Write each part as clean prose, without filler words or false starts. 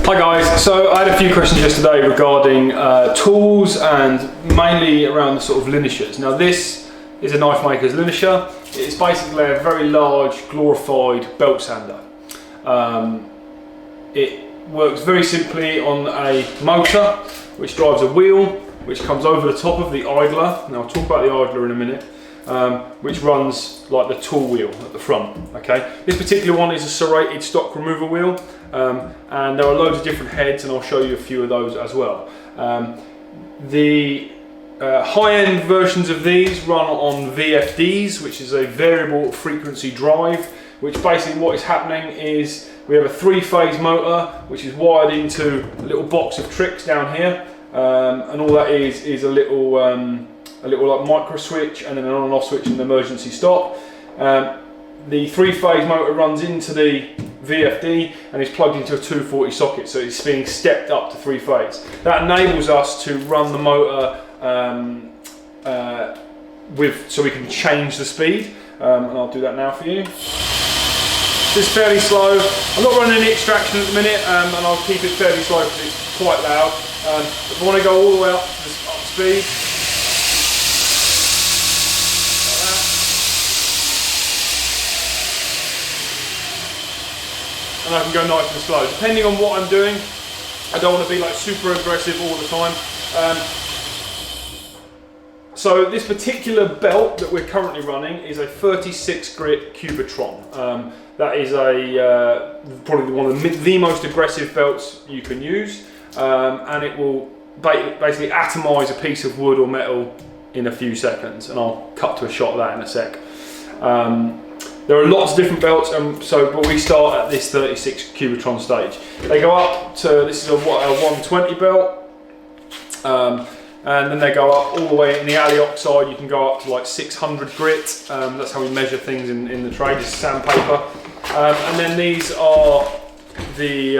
Hi guys, so I had a few questions yesterday regarding tools and mainly around the sort of linishers. Now this is a knife maker's linisher. It's basically a very large glorified belt sander. It works very simply on a motor which drives a wheel which comes over the top of the idler. Now I'll talk about the idler in a minute. Which runs like the tool wheel at the front. Okay, this particular one is a serrated stock remover wheel, and there are loads of different heads, and I'll show you a few of those as well. The high-end versions of these run on VFDs, which is a variable frequency drive. Which basically what is happening is we have a three-phase motor which is wired into a little box of tricks down here, and all that is a little like micro switch and then an on and off switch and an emergency stop. The three-phase motor runs into the VFD and is plugged into a 240 socket, so it's being stepped up to three-phase. That enables us to run the motor so we can change the speed, and I'll do that now for you. This is fairly slow. I'm not running any extraction at the minute, and I'll keep it fairly slow because it's quite loud. If I want to go all the way up to the up speed, and I can go nice and slow. Depending on what I'm doing, I don't want to be like super aggressive all the time. So this particular belt that we're currently running is a 36 grit Cubitron. That is probably one of the most aggressive belts you can use, and it will basically atomize a piece of wood or metal in a few seconds, and I'll cut to a shot of that in a sec. There are lots of different belts, but we start at this 36 Cubitron stage. They go up to, this is a 120 belt, and then they go up all the way in the alloy side. You can go up to like 600 grit. That's how we measure things in the trade, is sandpaper. And then these are the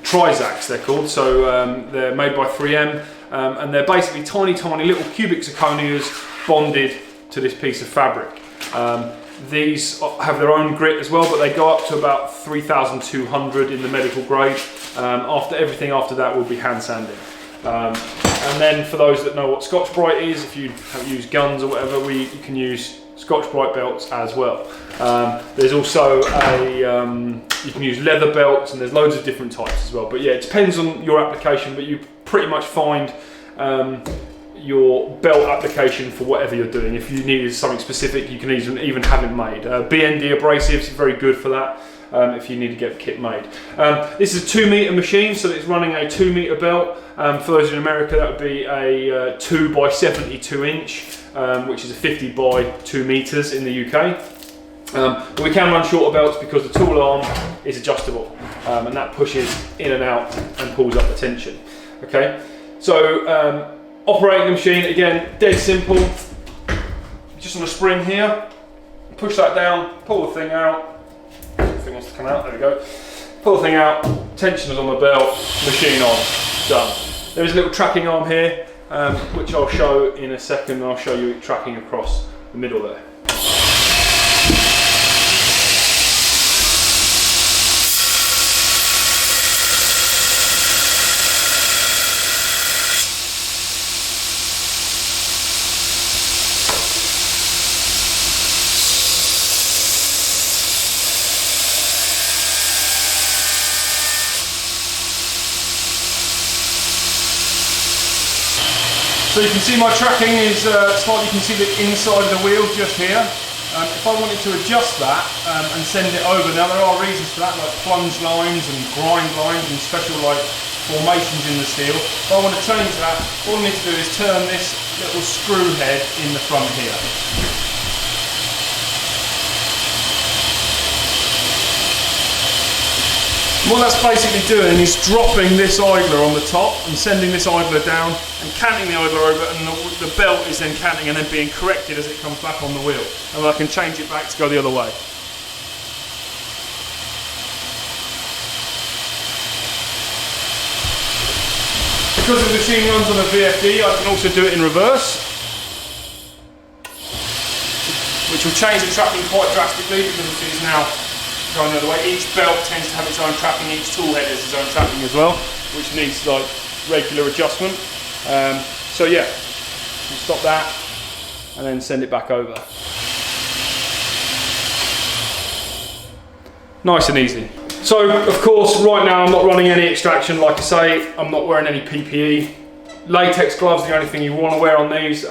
Trizacs, they're called. So they're made by 3M, and they're basically tiny little cubic zirconias bonded to this piece of fabric. These have their own grit as well, but they go up to about 3,200 in the medical grade. Everything after that will be hand sanding. And then for those that know what Scotch Brite is, if you have used guns or whatever, you can use Scotch Brite belts as well. There's also you can use leather belts, and there's loads of different types as well. But yeah, it depends on your application, but you pretty much find your belt application for whatever you're doing. If you needed something specific, you can even have it made. BND abrasives is very good for that. If you need to get the kit made. This is a 2 meter machine, so it's running a 2 meter belt. For those in America, that would be a 2 by 72 inch, which is a 50 by 2 meters in the UK. But we can run shorter belts because the tool arm is adjustable, and that pushes in and out and pulls up the tension. Okay, so operating the machine, again, dead simple. Just on a spring here, push that down, pull the thing out. Thing wants to come out, there we go. Pull the thing out, tension is on the belt, machine on, done. There is a little tracking arm here, which I'll show in a second. I'll show you it tracking across the middle there. So you can see my tracking is slightly, you can see the inside of the wheel just here. If I wanted to adjust that and send it over, now there are reasons for that, like plunge lines and grind lines and special like formations in the steel. If I want to change that, all I need to do is turn this little screw head in the front here. What that's basically doing is dropping this idler on the top and sending this idler down and canting the idler over, and the belt is then canting and then being corrected as it comes back on the wheel. And I can change it back to go the other way. Because the machine runs on a VFD, I can also do it in reverse, which will change the tracking quite drastically because it's now going the other way. Each belt tends to have its own trapping, each tool head has its own trapping as well, which needs like regular adjustment. So yeah, stop that and then send it back over. Nice and easy. So of course right now I'm not running any extraction, like I say, I'm not wearing any PPE. Latex gloves are the only thing you want to wear on these.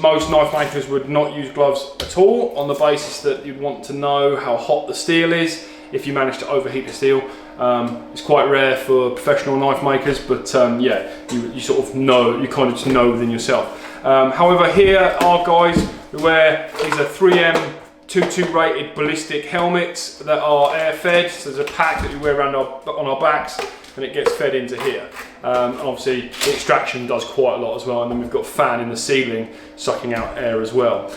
Most knife makers would not use gloves at all, on the basis that you'd want to know how hot the steel is if you manage to overheat the steel. It's quite rare for professional knife makers, but yeah, you sort of know, you kind of just know within yourself. However, here our guys, we wear these are 3M 2.2 rated ballistic helmets that are air fed. So there's a pack that we wear around on our backs, and it gets fed into here. And obviously the extraction does quite a lot as well, and then we've got a fan in the ceiling sucking out air as well,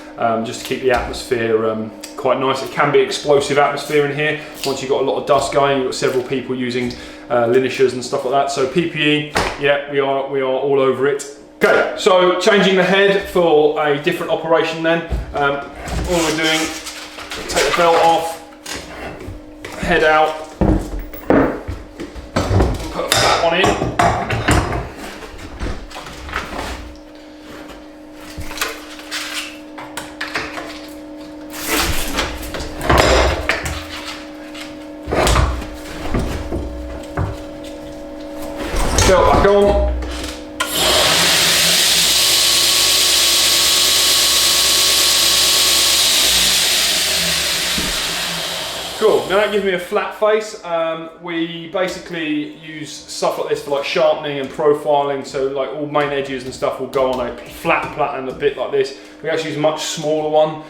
just to keep the atmosphere quite nice. It can be explosive atmosphere in here once you've got a lot of dust going. You've got several people using linishers and stuff like that. So PPE, yeah, we are all over it. Okay, so changing the head for a different operation then. All we're doing, take the belt off, head out, put a flat one in. Belt back on. Cool, now that gives me a flat face. We basically use stuff like this for like sharpening and profiling, so like all main edges and stuff will go on a flat platen, a bit like this. We actually use a much smaller one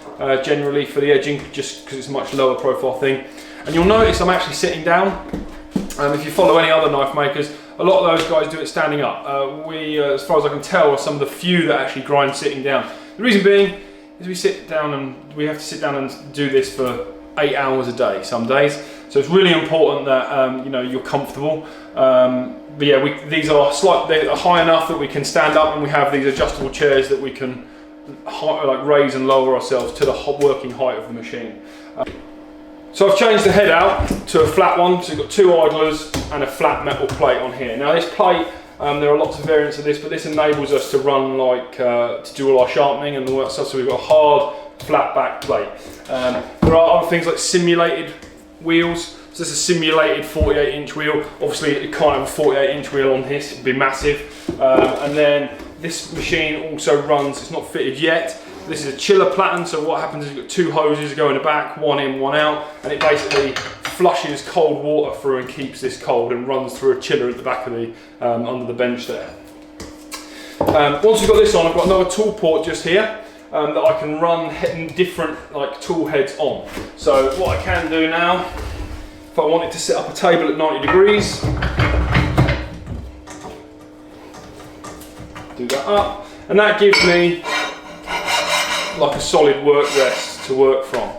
generally for the edging, just because it's a much lower profile thing. And you'll notice I'm actually sitting down. If you follow any other knife makers, a lot of those guys do it standing up. We, as far as I can tell, are some of the few that actually grind sitting down. The reason being is we sit down and we have to sit down and do this for 8 hours a day some days, so it's really important that you know, you're comfortable. But yeah, these are they're high enough that we can stand up, and we have these adjustable chairs that we can like raise and lower ourselves to the working height of the machine. So I've changed the head out to a flat one, so we've got 2 idlers and a flat metal plate on here. Now this plate, there are lots of variants of this, but this enables us to run like to do all our sharpening and all that stuff. So we've got a hard flat back plate. There are other things like simulated wheels. So this is a simulated 48-inch wheel. Obviously you can't have a 48-inch wheel on this, it'd be massive. And then this machine also runs, it's not fitted yet, this is a chiller platen. So what happens is you've got 2 hoses go in the back, one in, one out, and it basically flushes cold water through and keeps this cold, and runs through a chiller at the back of the under the bench there. Once we've got this on, I've got another tool port just here that I can run different like tool heads on. So what I can do now, if I wanted to set up a table at 90 degrees, do that up, and that gives me like a solid work rest to work from.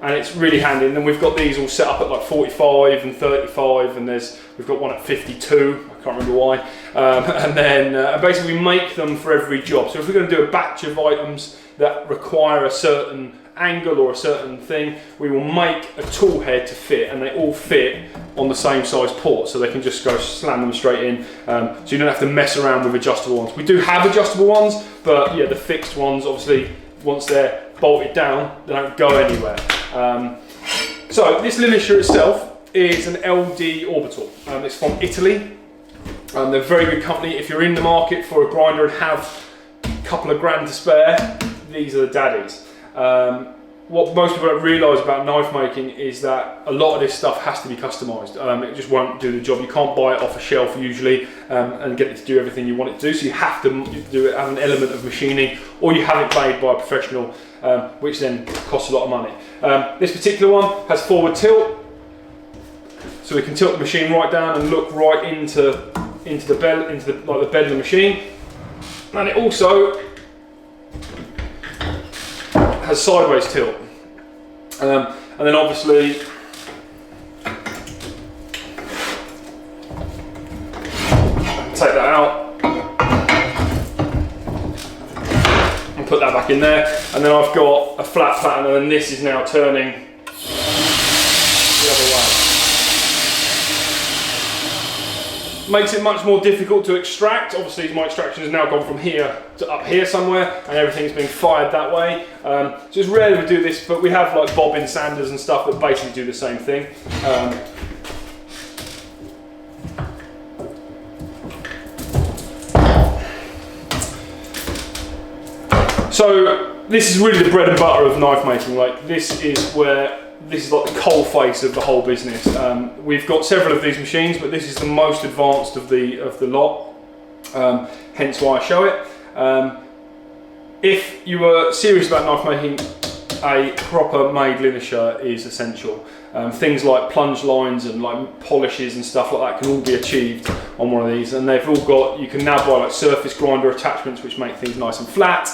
And it's really handy. And then we've got these all set up at like 45 and 35, and we've got one at 52, I can't remember why. And then basically we make them for every job. So if we're going to do a batch of items that require a certain angle or a certain thing, we will make a tool head to fit, and they all fit on the same size port, so they can just go slam them straight in. So you don't have to mess around with adjustable ones. We do have adjustable ones, but yeah, the fixed ones, obviously, once they're bolted down, they don't go anywhere. So this linisher itself is an LD Orbital. It's from Italy. They're a very good company. If you're in the market for a grinder and have a couple of grand to spare, these are the daddies. What most people don't realise about knife making is that a lot of this stuff has to be customised. It just won't do the job. You can't buy it off a shelf usually and get it to do everything you want it to do. So you have to do it, have an element of machining, or you have it made by a professional, which then costs a lot of money. This particular one has forward tilt, so we can tilt the machine right down and look right into the bed, like the bed of the machine, and it also has sideways tilt, and then obviously take that out and put that back in there, and then I've got a flat pattern, and then this is now turning makes it much more difficult to extract. Obviously my extraction has now gone from here to up here somewhere, and everything's being fired that way. So it's rare we do this, but we have like bobbin sanders and stuff that basically do the same thing. So this is really the bread and butter of knife making. Like this is like the coal face of the whole business. We've got several of these machines, but this is the most advanced of the lot. Hence why I show it. If you are serious about knife making, a proper made linisher is essential. Things like plunge lines and like polishes and stuff like that can all be achieved on one of these, and they've all got, you can now buy like surface grinder attachments which make things nice and flat.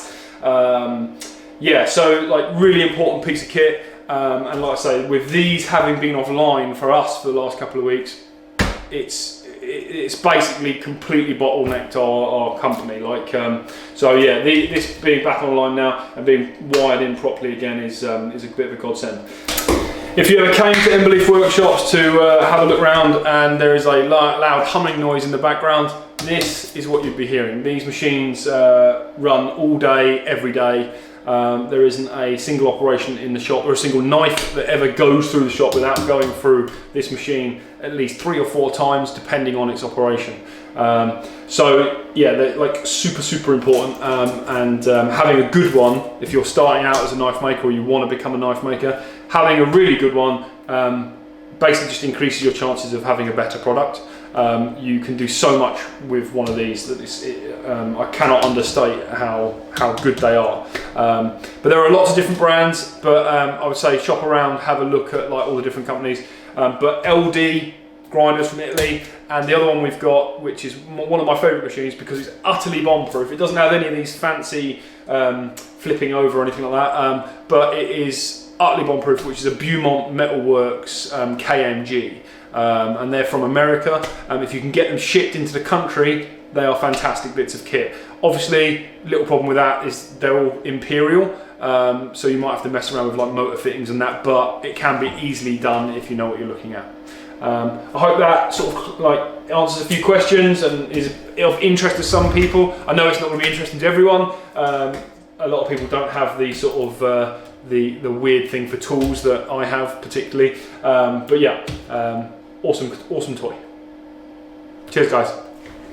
Yeah, so like really important piece of kit. And like I say, with these having been offline for us for the last couple of weeks, it's basically completely bottlenecked our company. Like, so yeah, this being back online now and being wired in properly again is a bit of a godsend. If you ever came to Emberleaf Workshops to have a look around and there is a loud humming noise in the background, this is what you'd be hearing. These machines run all day, every day. There isn't a single operation in the shop or a single knife that ever goes through the shop without going through this machine at least 3 or 4 times depending on its operation. So yeah, they're like super important, and having a good one, if you're starting out as a knife maker or you want to become a knife maker, having a really good one basically just increases your chances of having a better product. You can do so much with one of these that I cannot understate how good they are. But there are lots of different brands, but I would say shop around, have a look at like all the different companies. But LD grinders from Italy, and the other one we've got, which is one of my favourite machines because it's utterly bomb-proof. It doesn't have any of these fancy flipping over or anything like that, but it is utterly bomb-proof, which is a Beaumont Metalworks KMG. And they're from America. If you can get them shipped into the country, they are fantastic bits of kit. Obviously, little problem with that is they're all imperial, so you might have to mess around with like motor fittings and that, but it can be easily done if you know what you're looking at. I hope that sort of like answers a few questions and is of interest to some people. I know it's not going to be interesting to everyone. A lot of people don't have the sort of the weird thing for tools that I have particularly, but yeah, awesome toy. Cheers guys.